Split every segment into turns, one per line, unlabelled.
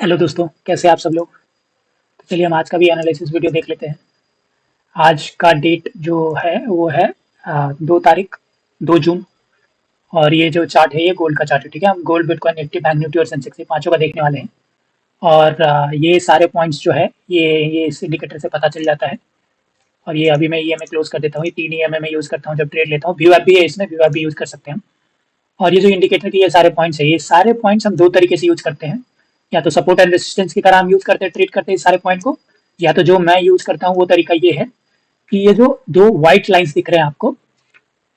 Hello दोस्तों, कैसे हैं आप सब लोग। तो चलिए हम आज का भी एनालिसिस वीडियो देख लेते हैं। आज का डेट जो है वो है 2 तारीख 2 जून। और ये जो चार्ट है ये गोल्ड का चार्ट है। ठीक है, हम gold, bitcoin, Nifty, bank Nifty और सेंसेक्स ये पांचों का देखने वाले हैं। और ये सारे पॉइंट्स जो है ये इस इंडिकेटर से पता चल जाता है। और ये अभी मैं ईएमए क्लोज कर देता हूँ। ये 3 ईएमए में यूज करता हूँ जब ट्रेड लेता हूँ। व्यू ऐप भी है इसमें, व्यू ऐप भी यूज कर सकते हैं हम। और ये जो इंडिकेटर के ये सारे पॉइंट्स है, ये सारे पॉइंट्स हम दो तरीके से यूज करते हैं। या तो सपोर्ट एंड रेजिस्टेंस की तरह हम यूज करते हैं, ट्रीट करते हैं इस सारे पॉइंट को। या तो जो मैं यूज करता हूँ वो तरीका ये है कि ये जो दो व्हाइट लाइंस दिख रहे हैं आपको,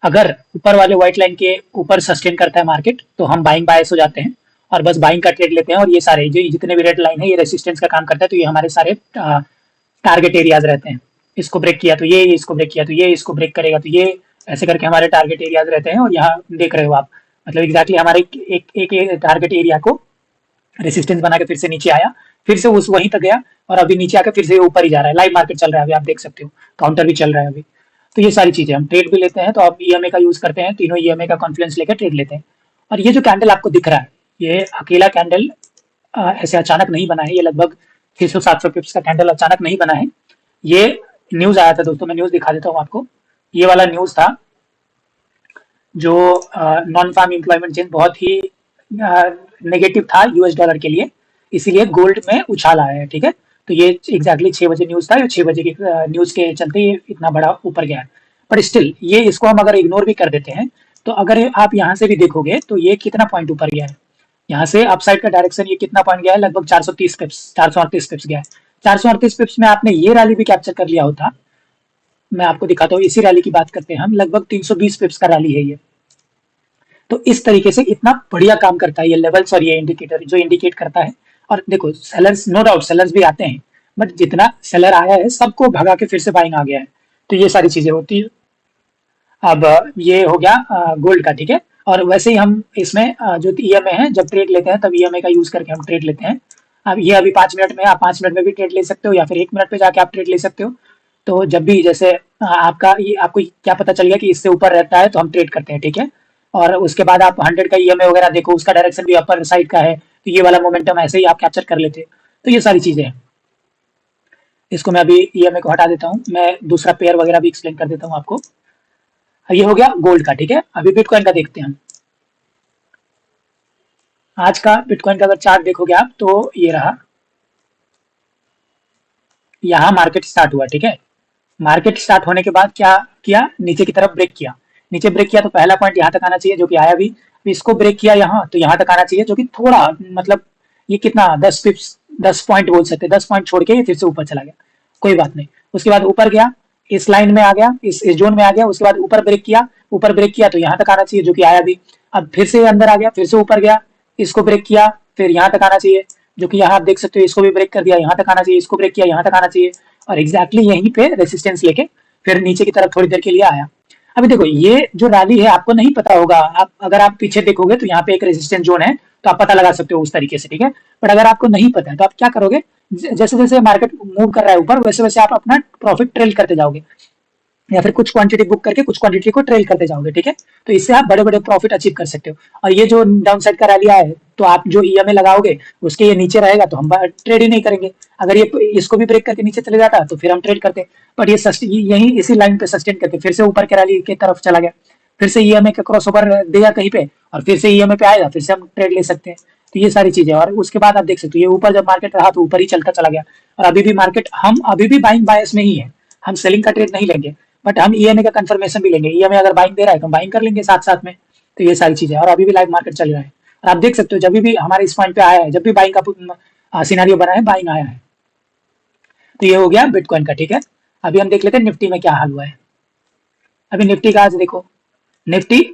अगर ऊपर वाले व्हाइट लाइन के ऊपर सस्टेन करता है मार्केट तो हम बाइंग बायस हो जाते हैं और बस बाइंग का ट्रेड लेते हैं। और ये सारे जो जितने भी रेड लाइन है ये रेसिस्टेंस का काम करता है, तो ये हमारे सारे टारगेट एरियाज रहते हैं। इसको ब्रेक किया तो ये, इसको ब्रेक किया तो ये, इसको ब्रेक करेगा तो ये, ऐसे करके हमारे टारगेट एरियाज रहते हैं। और यहाँ देख रहे हो आप, मतलब एग्जैक्टली हमारे एक टारगेट एरिया को रेसिस्टेंस बना के फिर से नीचे आया, फिर से उस वहीं तक गया और अभी नीचे आकर फिर से ऊपर ही जा रहा है। लाइव मार्केट चल रहा है अभी, आप देख सकते हो काउंटर भी चल रहा है अभी। तो ये सारी चीजें हम ट्रेड भी लेते हैं, तो आप ईएमए का यूज करते हैं, तीनों ईएमए का कॉन्फ्लुएंस लेकर ट्रेड लेते हैं। और ये जो कैंडल आपको दिख रहा है, ये अकेला कैंडल ऐसे अचानक नहीं बना है। ये लगभग 600-700 पिप्स का कैंडल अचानक नहीं बना है। ये न्यूज आया था दोस्तों, मैं न्यूज दिखा देता हूँ आपको। ये वाला न्यूज था जो नॉन फार्म एम्प्लॉयमेंट चेंज बहुत ही नेगेटिव था यूएस डॉलर के लिए, इसीलिए गोल्ड में उछाल आया है। ठीक है, तो ये एग्जैक्टली 6 बजे न्यूज था। 6 बजे की न्यूज के चलते ये इतना बड़ा ऊपर गया है। पर स्टिल ये, इसको हम अगर इग्नोर भी कर देते हैं तो अगर आप यहाँ से भी देखोगे तो ये कितना पॉइंट ऊपर गया है। यहाँ से अपसाइड का डायरेक्शन ये कितना पॉइंट गया है, लगभग 430 पिप्स, 438 पिप्स गया है। 438 पिप्स में आपने ये रैली भी कैप्चर कर लिया होता। मैं आपको दिखाता हूँ, इसी रैली की बात करते हैं हम, लगभग 320 पिप्स का रैली है ये। तो इस तरीके से इतना बढ़िया काम करता है ये लेवल्स और ये इंडिकेटर जो इंडिकेट करता है। और देखो सेलर्स, नो डाउट सेलर्स भी आते हैं, बट जितना सेलर आया है सबको भगा के फिर से बाइंग आ गया है। तो ये सारी चीजें होती है। अब ये हो गया गोल्ड का। ठीक है, और वैसे ही हम इसमें जो ईएमए है, जब ट्रेड लेते हैं तब ईएमए का यूज करके हम ट्रेड लेते हैं। अब ये अभी 5 मिनट में, आप 5 मिनट में भी ट्रेड ले सकते हो या फिर 1 मिनट पे जाके आप ट्रेड ले सकते हो। तो जब भी जैसे आपका ये, आपको क्या पता चल गया कि इससे ऊपर रहता है तो हम ट्रेड करते हैं। ठीक है, और उसके बाद आप 100 का ईएमए वगैरह देखो, उसका डायरेक्शन भी अपर साइड का है, तो ये वाला मोमेंटम ऐसे ही आप कैप्चर कर लेते हैं। तो ये सारी चीजें हैं। इसको मैं अभी ईएमए को हटा देता हूँ, मैं दूसरा पेयर वगैरह भी एक्सप्लेन कर देता हूँ आपको। ये हो गया गोल्ड का। ठीक है, अभी बिटकॉइन का देखते हैं हम। आज का बिटकॉइन का अगर चार्ट देखोगे आप तो ये रहा, यहाँ मार्केट स्टार्ट हुआ। ठीक है, मार्केट स्टार्ट होने के बाद क्या किया, नीचे की तरफ ब्रेक किया। नीचे ब्रेक किया तो पहला पॉइंट यहाँ तक आना चाहिए जो कि आया भी। इसको ब्रेक किया यहाँ, तो यहाँ तक आना चाहिए जो कि थोड़ा, मतलब ये कितना 10 पिप्स, 10 पॉइंट बोल सकते हैं, 10 पॉइंट छोड़ के ये फिर से ऊपर चला गया। कोई बात नहीं, उसके बाद ऊपर गया, इस लाइन में आ गया, इस जोन में आ गया। उसके बाद ऊपर ब्रेक किया, ऊपर ब्रेक किया तो यहाँ तक आना चाहिए जो कि आया भी। अब फिर से अंदर आ गया, फिर से ऊपर गया, इसको ब्रेक किया, फिर यहाँ तक आना चाहिए जो कि यहाँ आप देख सकते हो। इसको भी ब्रेक कर दिया, यहाँ तक आना चाहिए, इसको ब्रेक किया, यहाँ तक आना चाहिए। और एग्जैक्टली यहीं पे रेसिस्टेंस लेके फिर नीचे की तरफ थोड़ी देर के लिए आया। अभी देखो ये जो रैली है आपको नहीं पता होगा, आप अगर आप पीछे देखोगे तो यहाँ पे एक रेजिस्टेंस जोन है, तो आप पता लगा सकते हो उस तरीके से। ठीक है, बट अगर आपको नहीं पता है तो आप क्या करोगे, जैसे जैसे मार्केट मूव कर रहा है ऊपर, वैसे वैसे आप अपना प्रॉफिट ट्रेल करते जाओगे या फिर कुछ क्वांटिटी बुक करके कुछ क्वांटिटी को ट्रेल करते जाओगे। ठीक है, तो इससे आप बड़े बड़े प्रॉफिट अचीव कर सकते हो। और ये जो डाउन साइड का रैली आया है, तो आप जो ईएमए लगाओगे उसके ये नीचे रहेगा तो हम ट्रेड ही नहीं करेंगे। अगर ये इसको भी ब्रेक करके नीचे चले जाता तो फिर हम ट्रेड करते। बट ये यही इसी लाइन पे सस्टेन करके फिर से ऊपर के रैली की तरफ चला गया, फिर से ईएमए का क्रॉस ओवर देगा कहीं पे और फिर से ईएमए पे आएगा, फिर से हम ट्रेड ले सकते हैं। तो ये सारी चीजें। और उसके बाद आप देख सकते हो ये ऊपर जब मार्केट रहा तो ऊपर ही चलता चला गया। और अभी भी मार्केट, हम अभी भी बाइंग बायस में ही है, हम सेलिंग का ट्रेड नहीं लेंगे, बट हम ईएमए का कंफर्मेशन भी लेंगे। ईएमए अगर बाइंग दे रहा है तो हम बाइंग कर लेंगे साथ साथ में। तो ये सारी चीजें। और अभी भी लाइव मार्केट चल रहा है और आप देख सकते हो जब भी हमारे इस पॉइंट पे आया है, जब भी बाइंग का सिनारियो बना है, बाइंग आया है। तो ये हो गया बिटकॉइन का। ठीक है, अभी हम देख लेते हैं निफ्टी में क्या हाल हुआ है। अभी निफ्टी का आज देखो, निफ्टी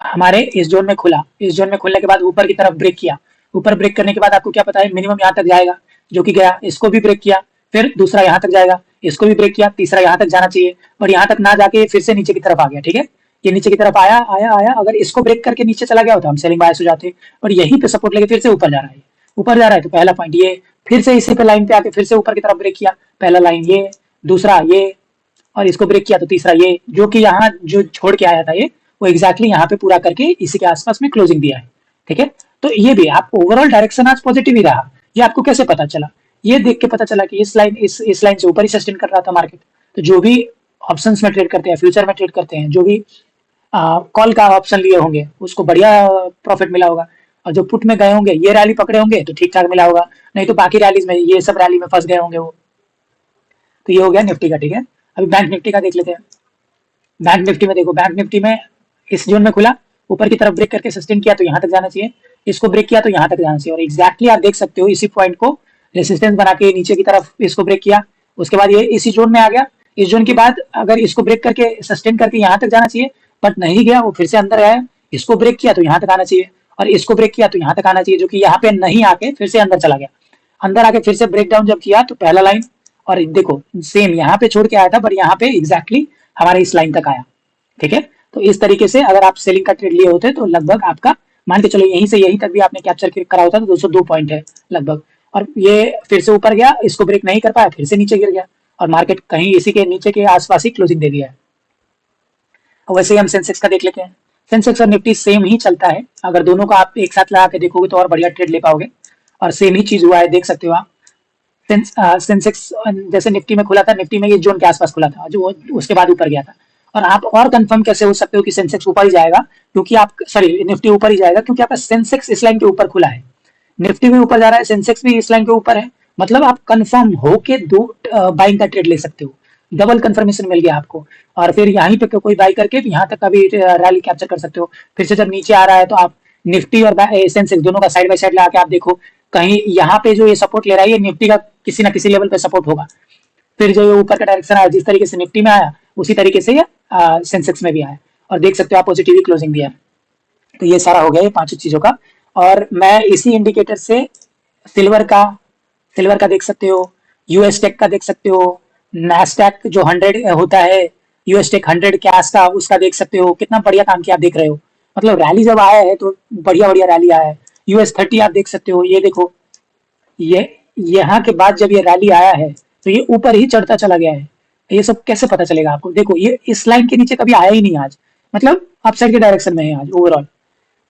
हमारे इस जोन में खुला, इस जोन में खुलने के बाद ऊपर की तरफ ब्रेक किया। ऊपर ब्रेक करने के बाद आपको क्या पता है, मिनिमम यहाँ तक जाएगा जो कि गया, इसको भी ब्रेक किया, फिर दूसरा यहाँ तक जाएगा, इसको भी ब्रेक किया, तीसरा यहाँ तक जाना चाहिए, और यहाँ तक ना जाके फिर से नीचे की तरफ आ गया। ठीक है, ये नीचे की तरफ आया आया आया, अगर इसको ब्रेक करके नीचे चला गया होता हम सेलिंग बायस हो जाते, और यहीं पे सपोर्ट लेके फिर से ऊपर जा रहा है, ऊपर जा रहा है। तो पहला पॉइंट ये, फिर से इसी पे लाइन पे आके फिर से ऊपर की तरफ ब्रेक किया, पहला लाइन ये, दूसरा ये, और इसको ब्रेक किया तो तीसरा ये, जो कि यहाँ जो छोड़ के आया था ये, वो एग्जैक्टली यहाँ पे पूरा करके इसी के आसपास में क्लोजिंग दिया है। ठीक है, तो ये भी आप ओवरऑल डायरेक्शन आज पॉजिटिव ही रहा। ये आपको कैसे पता चला? ये देख के पता चला कि इस लाइन से ऊपर ही सस्टेन कर रहा था मार्केट। तो जो भी ऑप्शंस में ट्रेड करते हैं, फ्यूचर में ट्रेड करते हैं, जो भी कॉल का ऑप्शन लिए होंगे उसको बढ़िया प्रॉफिट मिला होगा, और जो पुट में गए होंगे ये रैली पकड़े होंगे तो ठीक ठाक मिला होगा, नहीं तो बाकी रैलीज में ये सब रैली में फंस गए होंगे वो। तो ये हो गया निफ्टी का, ठीक है। अभी बैंक निफ्टी का देख लेते हैं। बैंक निफ्टी में देखो, बैंक निफ्टी में इस जोन में खुला, ऊपर की तरफ ब्रेक करके सस्टेन किया तो यहाँ तक जाना चाहिए, इसको ब्रेक किया तो यहाँ तक जाना चाहिए, और एग्जैक्टली आप देख सकते हो इसी पॉइंट को रेसिस्टेंस बना के नीचे की तरफ इसको ब्रेक किया, उसके बाद ये इसी जोन में आ गया। इस जोन के बाद अगर इसको ब्रेक करके सस्टेन करके यहाँ तक जाना चाहिए, बट नहीं गया, वो फिर से अंदर आया, इसको ब्रेक किया तो यहाँ तक आना चाहिए, और इसको ब्रेक किया तो यहाँ तक आना चाहिए, जो कि यहाँ पे नहीं आके फिर से अंदर चला गया। अंदर आके फिर से ब्रेक डाउन जब किया तो पहला लाइन, और देखो सेम यहाँ पे छोड़ के आया था, पर यहाँ पे एग्जैक्टली हमारे इस लाइन तक आया, ठीक है। तो इस तरीके से अगर आप सेलिंग का ट्रेड लिए होते तो लगभग आपका मान के चलो यहीं से यहीं तक भी आपने कैप्चर करा होता तो 202 पॉइंट है लगभग, और ये फिर से ऊपर गया, इसको ब्रेक नहीं कर पाया, फिर से नीचे गिर गया, और मार्केट कहीं इसी के नीचे के आसपास ही क्लोजिंग दे दिया है। वैसे ही हम सेंसेक्स का देख लेते हैं। सेंसेक्स और निफ्टी सेम ही चलता है, अगर दोनों का आप एक साथ लगा के देखोगे तो और बढ़िया ट्रेड ले पाओगे, और सेम ही चीज हुआ है, देख सकते हो आप। सेंसेक्स जैसे निफ्टी में खुला था, निफ्टी में ये जोन के आसपास खुला था, जो उसके बाद ऊपर गया था, और आप और कंफर्म कैसे हो सकते हो कि सेंसेक्स ऊपर ही जाएगा, क्योंकि आप सॉरी निफ्टी ऊपर ही जाएगा, क्योंकि आपका सेंसेक्स इस लाइन के ऊपर खुला है, निफ्टी भी ऊपर जा रहा है, सेंसेक्स भी इस लाइन के ऊपर है, मतलब आप कंफर्म हो के दो बाइंग का ट्रेड ले सकते हो, डबल कंफर्मेशन मिल गया आपको, और फिर यहीं पे कोई बाई करके यहाँ तक का भी रैली कैप्चर कर सकते हो। फिर से जब नीचे आ रहा है तो आप निफ्टी और सेंसेक्स दोनों का साइड बाय साइड लगा के आप देखो, कहीं यहाँ पे जो ये सपोर्ट ले रहा है ये निफ्टी का किसी ना किसी लेवल पे सपोर्ट होगा, फिर जो ये ऊपर का डायरेक्शन आया, जिस तरीके से निफ्टी में आया उसी तरीके से ये सेंसेक्स में भी आया, और देख सकते हो आप पॉजिटिव क्लोजिंग भी है। तो ये सारा हो गया ये पांचों चीजों का, और मैं इसी इंडिकेटर से सिल्वर का देख सकते हो, यूएस टेक का देख सकते हो, नैस्डैक जो 100 होता है, यूएस टेक 100 कैश का, उसका देख सकते हो, कितना बढ़िया काम किया आप देख रहे हो, मतलब रैली जब आया है तो बढ़िया बढ़िया रैली आया है। US30 आप देख सकते हो, ये देखो, ये यहाँ के बाद जब ये रैली आया है तो ये ऊपर ही चढ़ता चला गया है। ये सब कैसे पता चलेगा आपको? देखो ये इस लाइन के नीचे कभी आया ही नहीं आज, मतलब अपसाइड के डायरेक्शन में है आज ओवरऑल।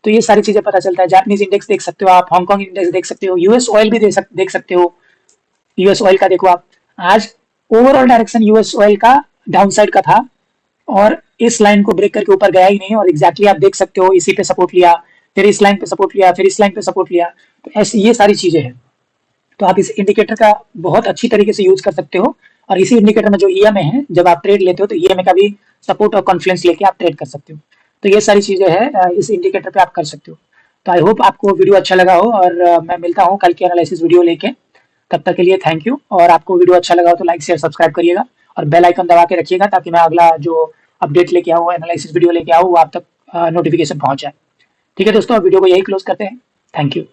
तो ये सारी चीजें पता चलता है। जापानीज इंडेक्स देख सकते हो आप, हांगकांग इंडेक्स देख सकते हो, यूएस ऑयल भी देख सकते हो। यूएस ऑयल का देखो आप, आज ओवरऑल डायरेक्शन यूएस ऑयल का डाउन साइड का था, और इस लाइन को ब्रेक करके ऊपर गया ही नहीं, और एग्जैक्टली आप देख सकते हो इसी पे सपोर्ट लिया, फिर इस लाइन पे सपोर्ट लिया, फिर इस लाइन पे सपोर्ट लिया। तो ऐसी ये सारी चीजें हैं। तो आप इस इंडिकेटर का बहुत अच्छी तरीके से यूज कर सकते हो, और इसी इंडिकेटर में जो ईएमए है, जब आप ट्रेड लेते हो तो ईएमए का भी सपोर्ट और कॉन्फिडेंस लेके आप ट्रेड कर सकते हो। तो ये सारी चीजें हैं इस इंडिकेटर पे आप कर सकते हो। तो आई होप आपको वीडियो अच्छा लगा हो, और मैं मिलता हूँ कल की एनालिसिस वीडियो लेके। तब तक के लिए थैंक यू, और आपको वीडियो अच्छा लगा हो तो लाइक शेयर सब्सक्राइब करिएगा, और बेल आइकन दबा के रखिएगा, ताकि मैं अगला जो अपडेट लेके आऊँ, एनालिसिस वीडियो लेके आऊँ, वो आप तक नोटिफिकेशन पहुंच जाए। ठीक है दोस्तों, वीडियो को यही क्लोज करते हैं। Thank you.